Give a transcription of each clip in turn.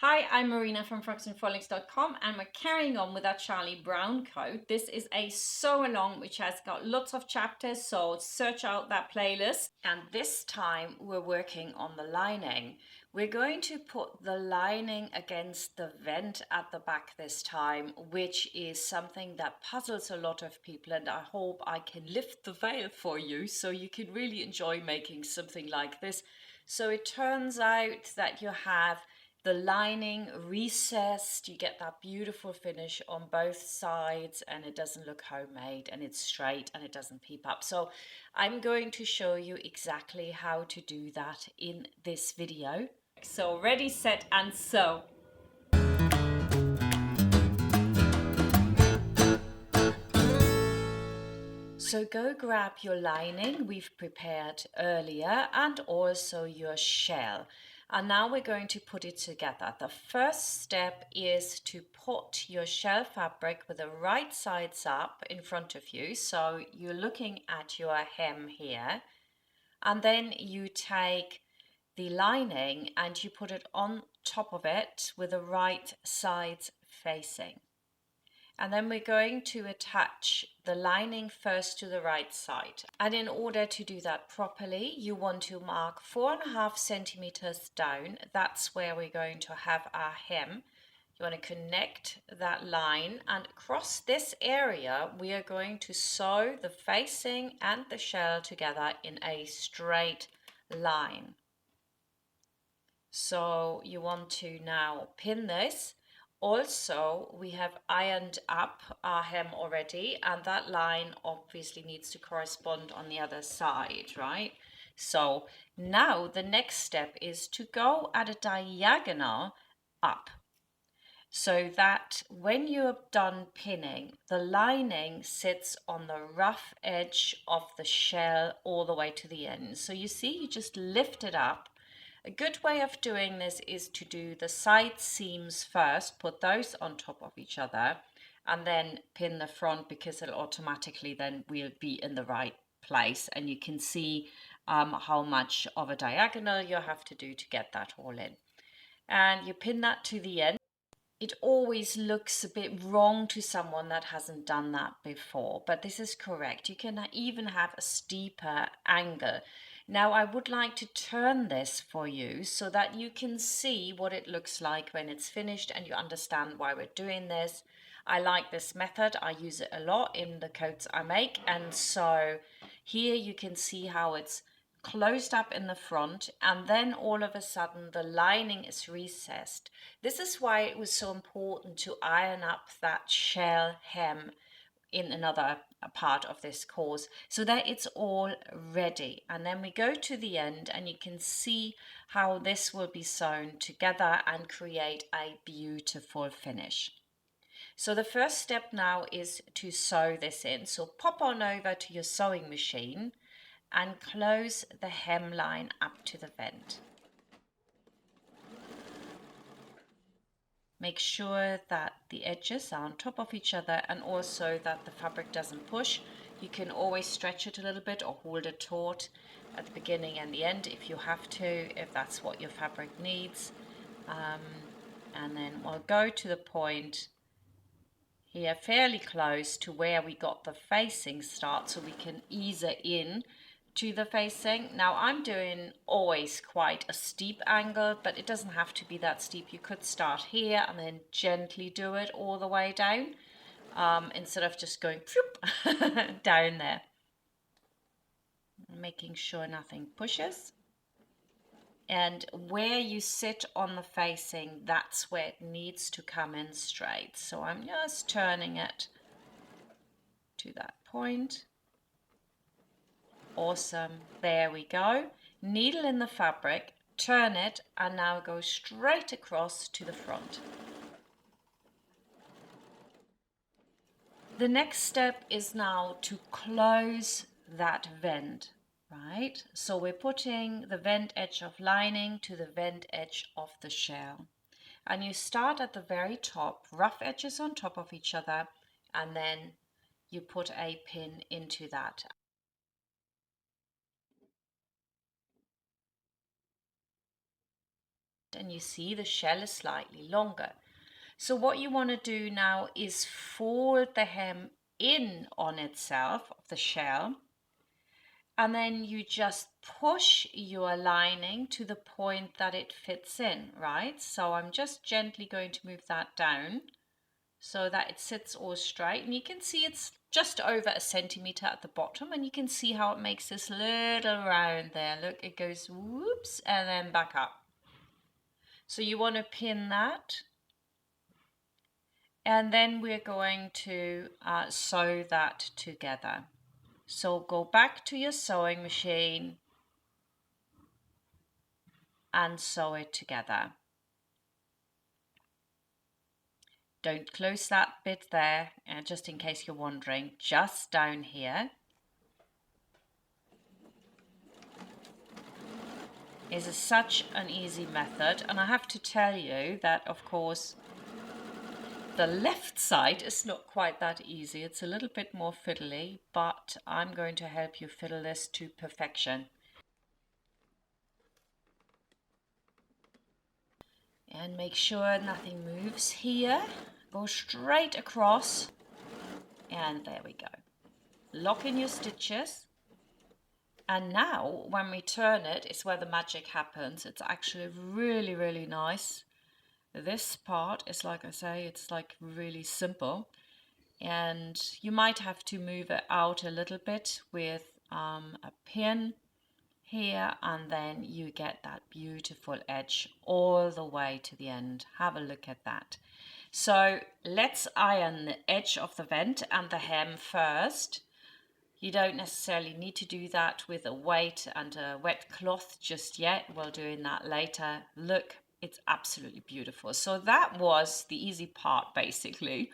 Hi, I'm Marina from frocksandfrolics.com and we're carrying on with our Charlie Brown coat. This is a sew along which has got lots of chapters, so search out that playlist. And this time we're working on the lining. We're going to put the lining against the vent at the back this time, which is something that puzzles a lot of people, and I hope I can lift the veil for you so you can really enjoy making something like this. So it turns out that you have the lining recessed, you get that beautiful finish on both sides, and it doesn't look homemade, and it's straight and it doesn't peep up. So I'm going to show you exactly how to do that in this video. So ready, set and sew. So go grab your lining we've prepared earlier and also your shell. And now we're going to put it together. The first step is to put your shell fabric with the right sides up in front of you. So you're looking at your hem here. And then you take the lining and you put it on top of it with the right sides facing. And then we're going to attach the lining first to the right side. And in order to do that properly, you want to mark 4.5 centimeters down. That's where we're going to have our hem. You want to connect that line, and across this area, we are going to sew the facing and the shell together in a straight line. So you want to now pin this. Also, we have ironed up our hem already, and that line obviously needs to correspond on the other side, right? So now the next step is to go at a diagonal up, so that when you're done pinning, the lining sits on the rough edge of the shell all the way to the end. So you see, you just lift it up. A good way of doing this is to do the side seams first, put those on top of each other, and then pin the front, because it'll automatically then will be in the right place, and you can see how much of a diagonal you have to do to get that all in. And you pin that to the end. It always looks a bit wrong to someone that hasn't done that before, but this is correct. You can even have a steeper angle. Now I would like to turn this for you so that you can see what it looks like when it's finished and you understand why we're doing this. I like this method. I use it a lot in the coats I make, and so here you can see how it's closed up in the front, and then all of a sudden the lining is recessed. This is why it was so important to iron up that shell hem in another part of this course, so that it's all ready. And then we go to the end and you can see how this will be sewn together and create a beautiful finish. So the first step now is to sew this in. So pop on over to your sewing machine and close the hemline up to the vent. Make sure that the edges are on top of each other and also that the fabric doesn't push. You can always stretch it a little bit or hold it taut at the beginning and the end if you have to, if that's what your fabric needs. And then we'll go to the point here fairly close to where we got the facing start, so we can ease it in to the facing. Now I'm doing always quite a steep angle, but it doesn't have to be that steep. You could start here and then gently do it all the way down, instead of just going down there. Making sure nothing pushes. And where you sit on the facing, that's where it needs to come in straight. So I'm just turning it to that point. Awesome, there we go. Needle in the fabric, turn it, and now go straight across to the front. The next step is now to close that vent, right? So we're putting the vent edge of lining to the vent edge of the shell. And you start at the very top, rough edges on top of each other, and then you put a pin into that. and you see the shell is slightly longer. So what you want to do now is fold the hem in on itself of the shell, and then you just push your lining to the point that it fits in, right? So I'm just gently going to move that down so that it sits all straight, and you can see it's just over 1 centimeter at the bottom, and you can see how it makes this little round there. Look, it goes whoops and then back up. So you want to pin that, and then we're going to sew that together. So go back to your sewing machine and sew it together. Don't close that bit there, just in case you're wondering, just down here is such an easy method. And I have to tell you that, of course, the left side is not quite that easy. It's a little bit more fiddly, but I'm going to help you fiddle this to perfection. And make sure nothing moves here. Go straight across, and there we go. Lock in your stitches. And now when we turn it, it's where the magic happens. It's actually really, really nice. This part is, like I say, it's like really simple. And you might have to move it out a little bit with a pin here, and then you get that beautiful edge all the way to the end. Have a look at that. So let's iron the edge of the vent and the hem first. You don't necessarily need to do that with a weight and a wet cloth just yet. We'll do that later. Look, it's absolutely beautiful. So that was the easy part basically.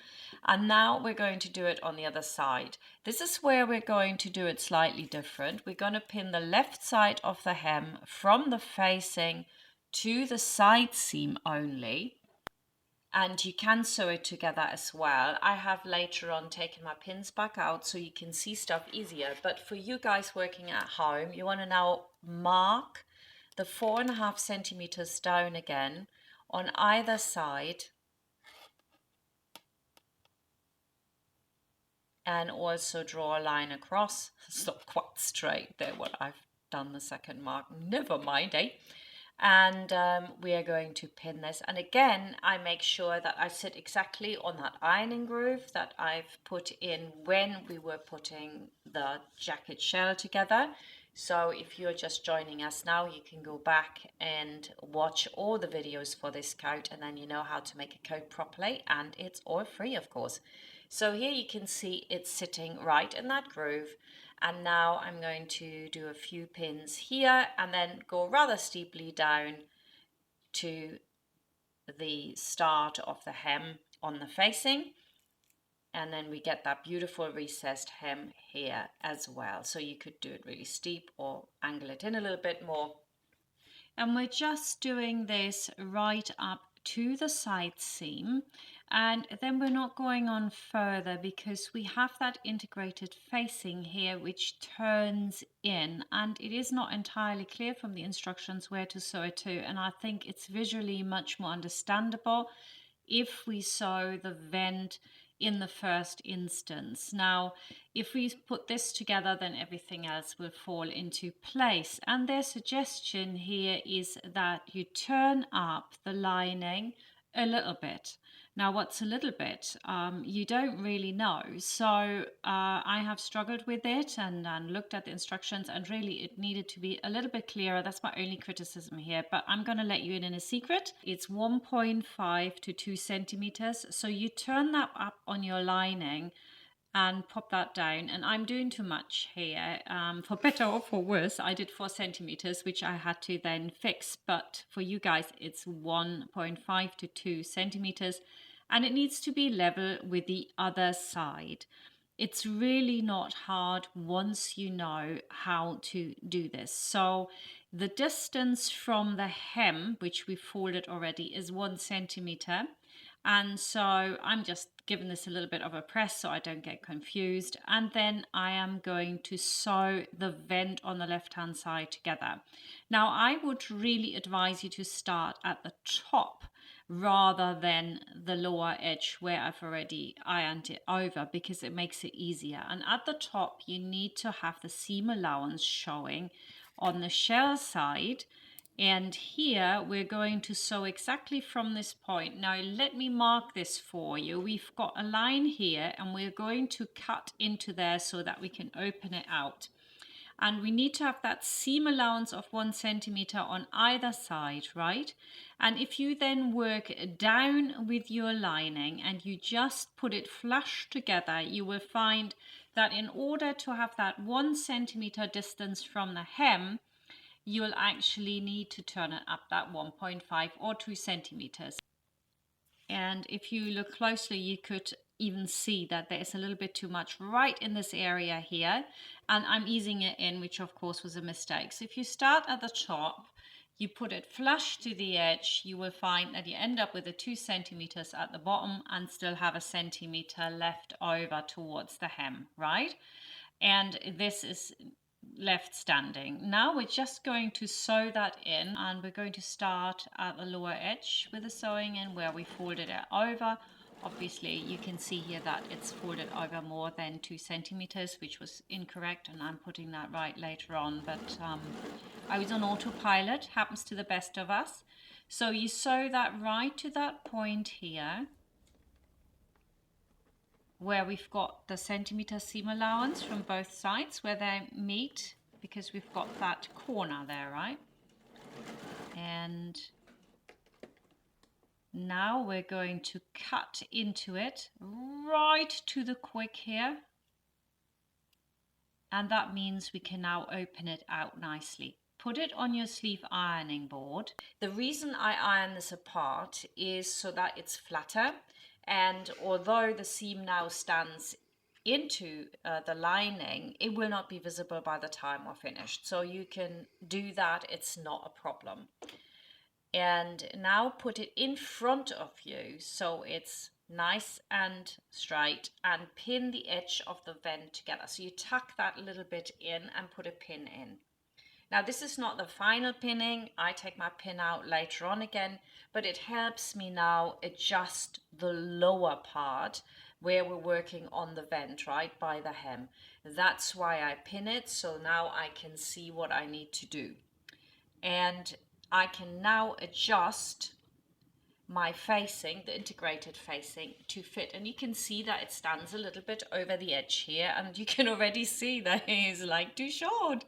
And now we're going to do it on the other side. This is where we're going to do it slightly different. We're going to pin the left side of the hem from the facing to the side seam only. And you can sew it together as well. I have later on taken my pins back out so you can see stuff easier. But for you guys working at home, you want to now mark the 4.5 centimeters down again on either side. And also draw a line across. It's not quite straight there what I've done the second mark. Never mind, eh? And we are going to pin this, and again I make sure that I sit exactly on that ironing groove that I've put in when we were putting the jacket shell together. So if you're just joining us now, you can go back and watch all the videos for this coat, and then you know how to make a coat properly, and it's all free, of course. So here you can see it's sitting right in that groove. And now I'm going to do a few pins here and then go rather steeply down to the start of the hem on the facing. And then we get that beautiful recessed hem here as well. So you could do it really steep or angle it in a little bit more. And we're just doing this right up to the side seam, and then we're not going on further because we have that integrated facing here which turns in, and it is not entirely clear from the instructions where to sew it to, and I think it's visually much more understandable if we sew the vent in the first instance. Now, if we put this together, then everything else will fall into place. And their suggestion here is that you turn up the lining a little bit. Now, what's a little bit? You don't really know. So I have struggled with it and looked at the instructions, and really it needed to be a little bit clearer. That's my only criticism here, but I'm going to let you in a secret. It's 1.5 to 2 centimeters. So you turn that up on your lining and pop that down, and I'm doing too much here. For better or for worse, I did 4 centimeters, which I had to then fix, but for you guys it's 1.5 to 2 centimeters, and it needs to be level with the other side. It's really not hard once you know how to do this. So the distance from the hem, which we folded already, is 1 centimeter. And so I'm just giving this a little bit of a press so I don't get confused. And then I am going to sew the vent on the left hand side together. Now I would really advise you to start at the top rather than the lower edge where I've already ironed it over, because it makes it easier. And at the top you need to have the seam allowance showing on the shell side. And here we're going to sew exactly from this point. Now let me mark this for you. We've got a line here and we're going to cut into there so that we can open it out. And we need to have that seam allowance of 1 centimeter on either side, right? And if you then work down with your lining and you just put it flush together, you will find that in order to have that 1 centimeter distance from the hem, you'll actually need to turn it up that 1.5 or 2 centimeters. And if you look closely, you could even see that there is a little bit too much right in this area here, and I'm easing it in, which of course was a mistake. So if you start at the top, you put it flush to the edge, you will find that you end up with the 2 centimeters at the bottom and still have a centimeter left over towards the hem, right? And this is left standing. Now we're just going to sew that in, and we're going to start at the lower edge with the sewing in where we folded it over. Obviously you can see here that it's folded over more than 2 centimeters, which was incorrect, and I'm putting that right later on, but I was on autopilot, happens to the best of us. So you sew that right to that point here where we've got the centimeter seam allowance from both sides where they meet, because we've got that corner there, right? And now we're going to cut into it right to the quick here, and that means we can now open it out nicely. Put it on your sleeve ironing board. The reason I iron this apart is so that it's flatter, and although the seam now stands into the lining, it will not be visible by the time we're finished. So you can do that, it's not a problem. And now put it in front of you so it's nice and straight, and pin the edge of the vent together. So you tuck that a little bit in and put a pin in. Now this is not the final pinning, I take my pin out later on again, but it helps me now adjust the lower part where we're working on the vent, right, by the hem. That's why I pin it, so now I can see what I need to do. And I can now adjust my facing, the integrated facing, to fit, and you can see that it stands a little bit over the edge here, and you can already see that it is like too short.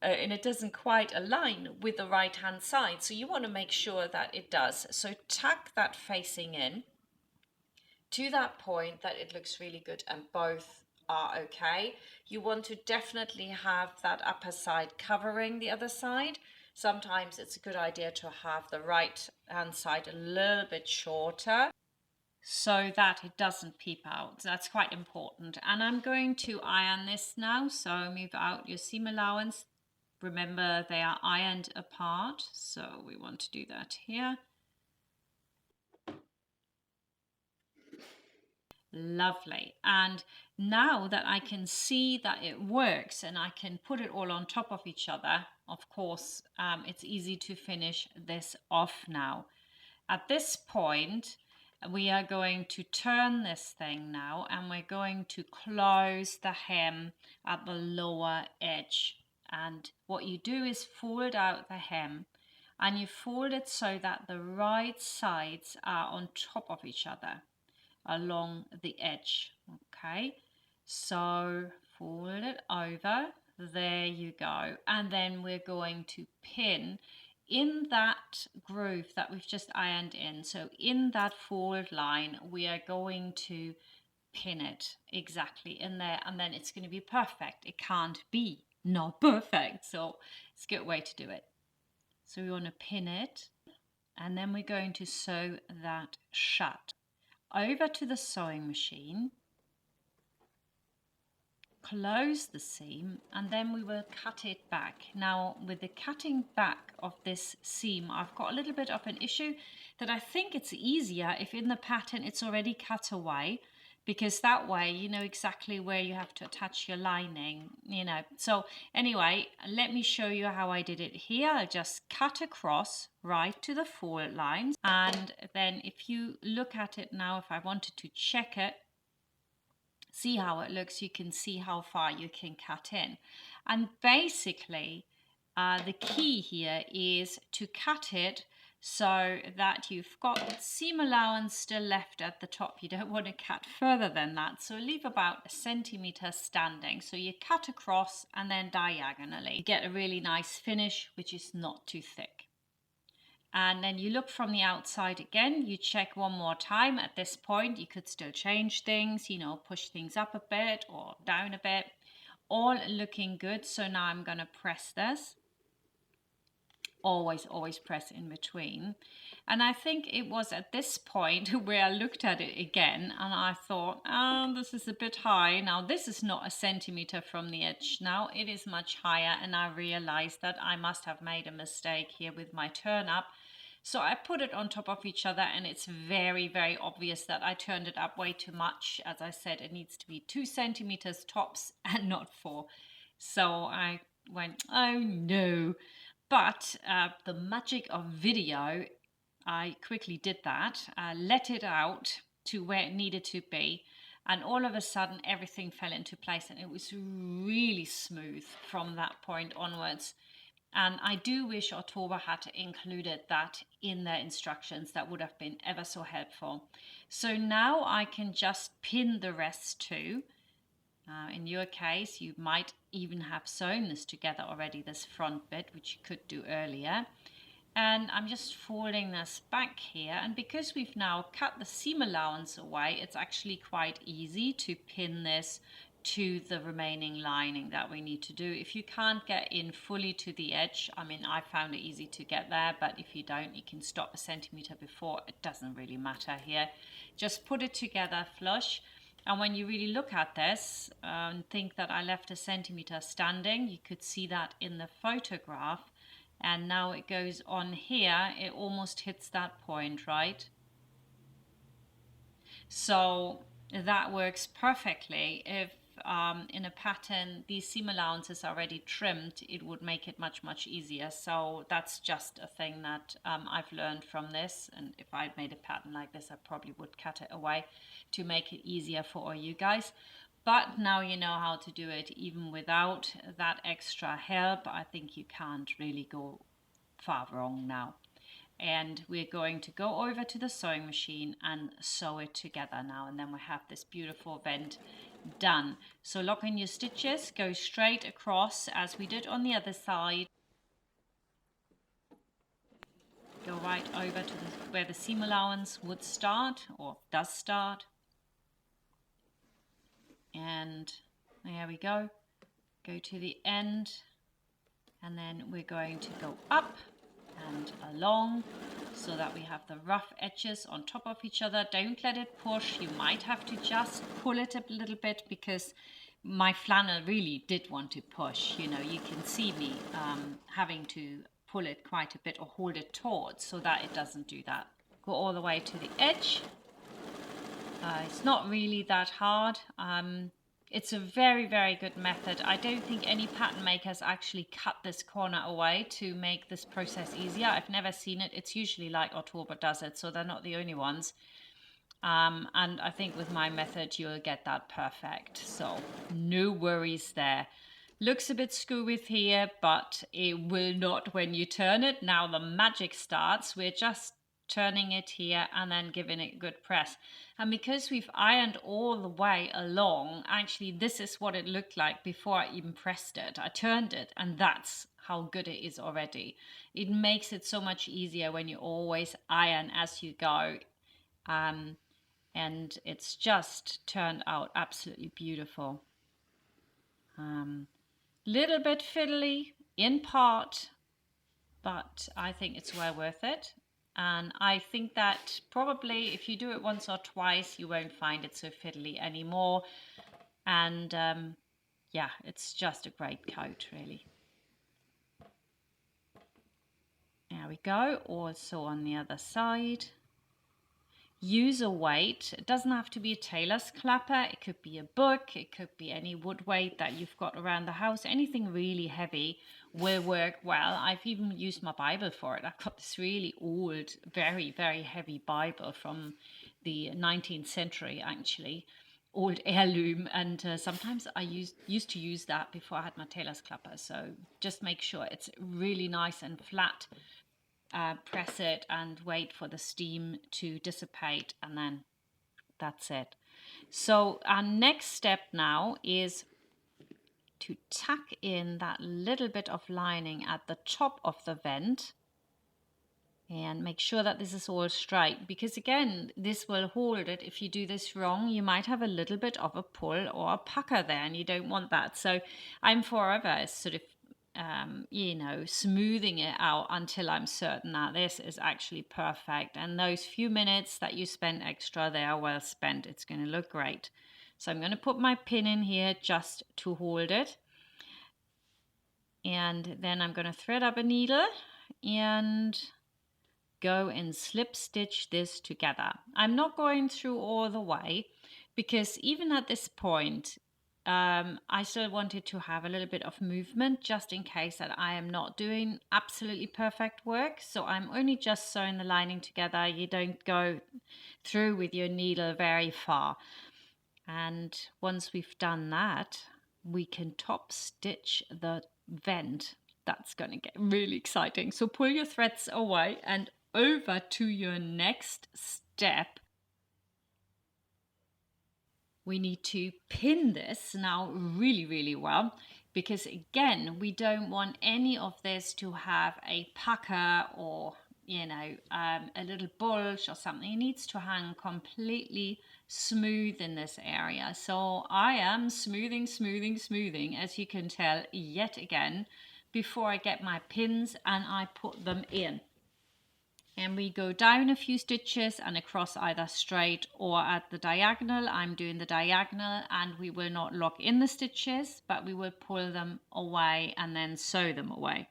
And it doesn't quite align with the right hand side, so you want to make sure that it does. So tuck that facing in to that point that it looks really good and both are okay. You want to definitely have that upper side covering the other side. Sometimes it's a good idea to have the right hand side a little bit shorter so that it doesn't peep out. That's quite important. And I'm going to iron this now, so move out your seam allowance. Remember, they are ironed apart, so we want to do that here. Lovely. And now that I can see that it works and I can put it all on top of each other, of course, it's easy to finish this off now. At this point, we are going to turn this thing now, and we're going to close the hem at the lower edge. And what you do is fold out the hem, and you fold it so that the right sides are on top of each other along the edge. Okay, so fold it over, there you go, and then we're going to pin in that groove that we've just ironed in. So in that fold line we are going to pin it exactly in there, and then it's going to be perfect. It can't be not perfect, so it's a good way to do it. So we want to pin it, and then we're going to sew that shut. Over to the sewing machine, close the seam, and then we will cut it back. Now with the cutting back of this seam. I've got a little bit of an issue that I think it's easier if in the pattern it's already cut away, because that way you know exactly where you have to attach your lining, you know. So anyway, let me show you how I did it here. I just cut across right to the fold lines, and then if you look at it now, if I wanted to check it, see how it looks, you can see how far you can cut in. And basically the key here is to cut it so that you've got seam allowance still left at the top. You don't want to cut further than that, so leave about 1 centimeter standing. So you cut across and then diagonally. You get a really nice finish which is not too thick. And then you look from the outside again, you check one more time. At this point you could still change things, you know, push things up a bit or down a bit. All looking good. So now I'm going to press this. Always press in between. And I think it was at this point where I looked at it again and I thought, oh, this is a bit high. Now this is not 1 centimeter from the edge, now it is much higher, and I realized that I must have made a mistake here with my turn up. So I put it on top of each other, and it's very obvious that I turned it up way too much. As I said, it needs to be 2 centimeters tops and not 4. So I went, oh no. But the magic of video, I quickly did that, let it out to where it needed to be, and all of a sudden everything fell into place, and it was really smooth from that point onwards. And I do wish Ottobre had included that in their instructions. That would have been ever so helpful. So now I can just pin the rest too. In your case, you might even have sewn this together already, this front bit, which you could do earlier. And I'm just folding this back here. And because we've now cut the seam allowance away, it's actually quite easy to pin this to the remaining lining that we need to do. If you can't get in fully to the edge, I mean, I found it easy to get there, but if you don't, you can stop 1 centimeter before. It doesn't really matter here. Just put it together flush. And when you really look at this and think that I left 1 centimeter standing, you could see that in the photograph. And now it goes on here, it almost hits that point, right? So that works perfectly. If in a pattern these seam allowances are already trimmed, it would make it much easier. So that's just a thing that I've learned from this, and if I'd made a pattern like this, I probably would cut it away to make it easier for all you guys. But now you know how to do it even without that extra help. I think you can't really go far wrong now. And we're going to go over to the sewing machine and sew it together now, and then we have this beautiful vent done. So lock in your stitches, go straight across as we did on the other side. Go right over to where the seam allowance would start, or does start. And there we go. Go to the end, and then we're going to go up and along so that we have the rough edges on top of each other. Don't let it push. You might have to just pull it a little bit, because my flannel really did want to push. You know, you can see me having to pull it quite a bit or hold it taut so that it doesn't do that. Go all the way to the edge. It's not really that hard. It's a very good method. I don't think any pattern makers actually cut this corner away to make this process easier. I've never seen it. It's usually like Ottobre does it, so they're not the only ones. And I think with my method you'll get that perfect. So no worries there. Looks a bit screwy here, but it will not when you turn it. Now the magic starts. We're just turning it here and then giving it a good press. And because we've ironed all the way along, actually this is what it looked like before I even pressed it. I turned it, and that's how good it is already. It makes it so much easier when you always iron as you go. And it's just turned out absolutely beautiful. Little bit fiddly in part, but I think it's well worth it. And I think that probably if you do it once or twice, you won't find it so fiddly anymore. And yeah, it's just a great coat, really. we go. Also on the other side. Use a weight. It doesn't have to be a tailor's clapper. It could be a book. It could be any wood weight that you've got around the house. Anything really heavy will work well. I've even used my Bible for it. I've got this really old, very, very heavy Bible from the 19th century, actually. Old heirloom, and sometimes I used to use that before I had my tailor's clapper. So just make sure it's really nice and flat. Press it and wait for the steam to dissipate, and then that's it. So our next step now is to tuck in that little bit of lining at the top of the vent and make sure that this is all straight, because again, this will hold it. If you do this wrong, you might have a little bit of a pull or a pucker there, and you don't want that. So I'm forever sort of smoothing it out until I'm certain that this is actually perfect. And those few minutes that you spend extra, they are well spent. It's going to look great. So I'm going to put my pin in here just to hold it. And then I'm going to thread up a needle and go and slip stitch this together. I'm not going through all the way, because even at this point, I still wanted to have a little bit of movement just in case that I am not doing absolutely perfect work. So I'm only just sewing the lining together. You don't go through with your needle very far. And once we've done that, we can top stitch the vent. That's going to get really exciting. So pull your threads away and over to your next step. We need to pin this now really, really well, because again, we don't want any of this to have a pucker or a little bulge or something. It needs to hang completely smooth in this area. So I am smoothing, as you can tell, yet again, before I get my pins and I put them in. And we go down a few stitches and across either straight or at the diagonal. I'm doing the diagonal, and we will not lock in the stitches, but we will pull them away and then sew them away.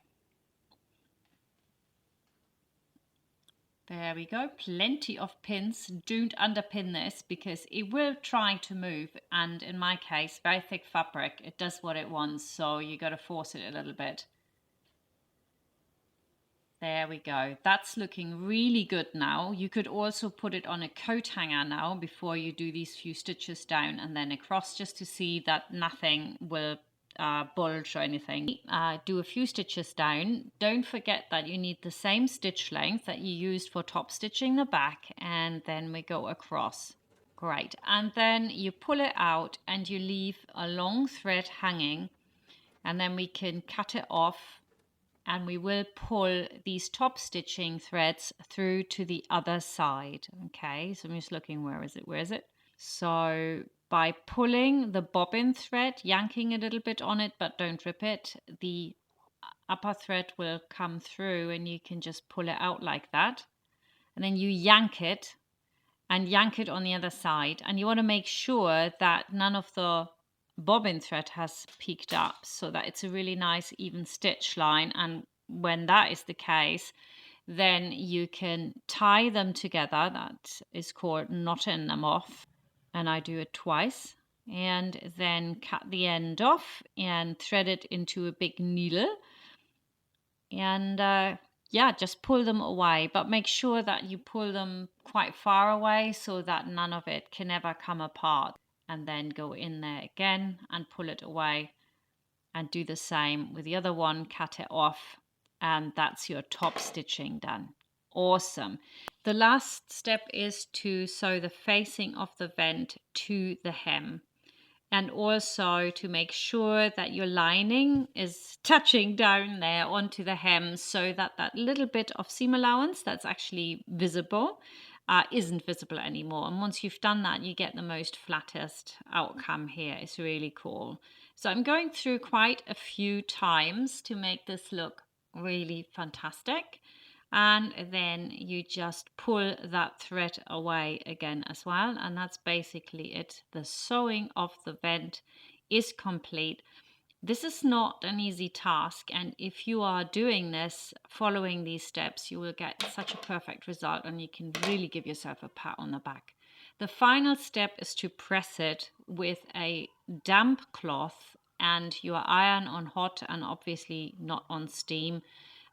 There we go, plenty of pins. Don't underpin this because it will try to move, and in my case, very thick fabric, it does what it wants, so you got to force it a little bit. There we go. That's looking really good now. You could also put it on a coat hanger now before you do these few stitches down and then across, just to see that nothing will bulge or anything. Do a few stitches down. Don't forget that you need the same stitch length that you used for top stitching the back, and then we go across. Great. And then you pull it out and you leave a long thread hanging, and then we can cut it off. And we will pull these top stitching threads through to the other side. Okay, so I'm just looking, where is it? So by pulling the bobbin thread, yanking a little bit on it, but don't rip it, the upper thread will come through, and you can just pull it out like that. And then you yank it and yank it on the other side. And you want to make sure that none of the bobbin thread has peaked up, so that it's a really nice even stitch line. And when that is the case, then you can tie them together. That is called knotting them off, and I do it twice, and then cut the end off and thread it into a big needle, and just pull them away, but make sure that you pull them quite far away so that none of it can ever come apart. And then go in there again and pull it away, and do the same with the other one, cut it off, and that's your top stitching done. Awesome. The last step is to sew the facing of the vent to the hem, and also to make sure that your lining is touching down there onto the hem, so that that little bit of seam allowance that's actually visible isn't visible anymore. And once you've done that, you get the most flattest outcome here. It's really cool. So I'm going through quite a few times to make this look really fantastic. And then you just pull that thread away again as well. And that's basically it. The sewing of the vent is complete. This is not an easy task, and if you are doing this, following these steps, you will get such a perfect result and you can really give yourself a pat on the back. The final step is to press it with a damp cloth and your iron on hot and obviously not on steam.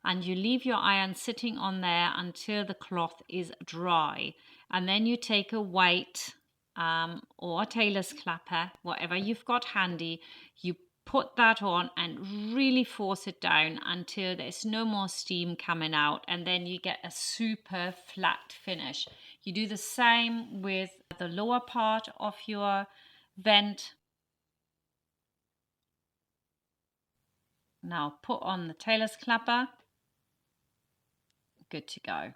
And you leave your iron sitting on there until the cloth is dry. And then you take a weight or a tailor's clapper, whatever you've got handy, you put that on and really force it down until there's no more steam coming out, and then you get a super flat finish. You do the same with the lower part of your vent. Now put on the tailor's clapper. Good to go.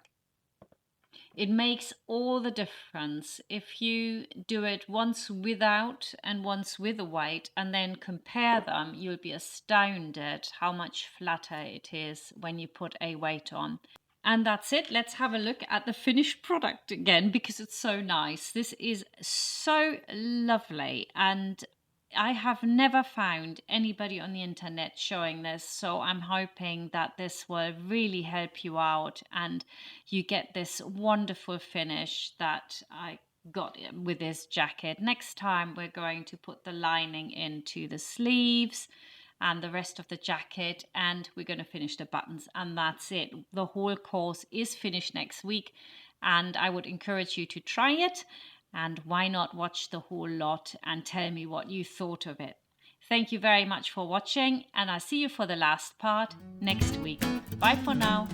It makes all the difference if you do it once without and once with a weight and then compare them. You'll be astounded how much flatter it is when you put a weight on. And that's it. Let's have a look at the finished product again because it's so nice. This is so lovely, and I have never found anybody on the internet showing this, so I'm hoping that this will really help you out and you get this wonderful finish that I got with this jacket. Next time we're going to put the lining into the sleeves and the rest of the jacket, and we're going to finish the buttons, and that's it. The whole course is finished next week, and I would encourage you to try it. And why not watch the whole lot and tell me what you thought of it. Thank you very much for watching, and I'll see you for the last part next week. Bye for now.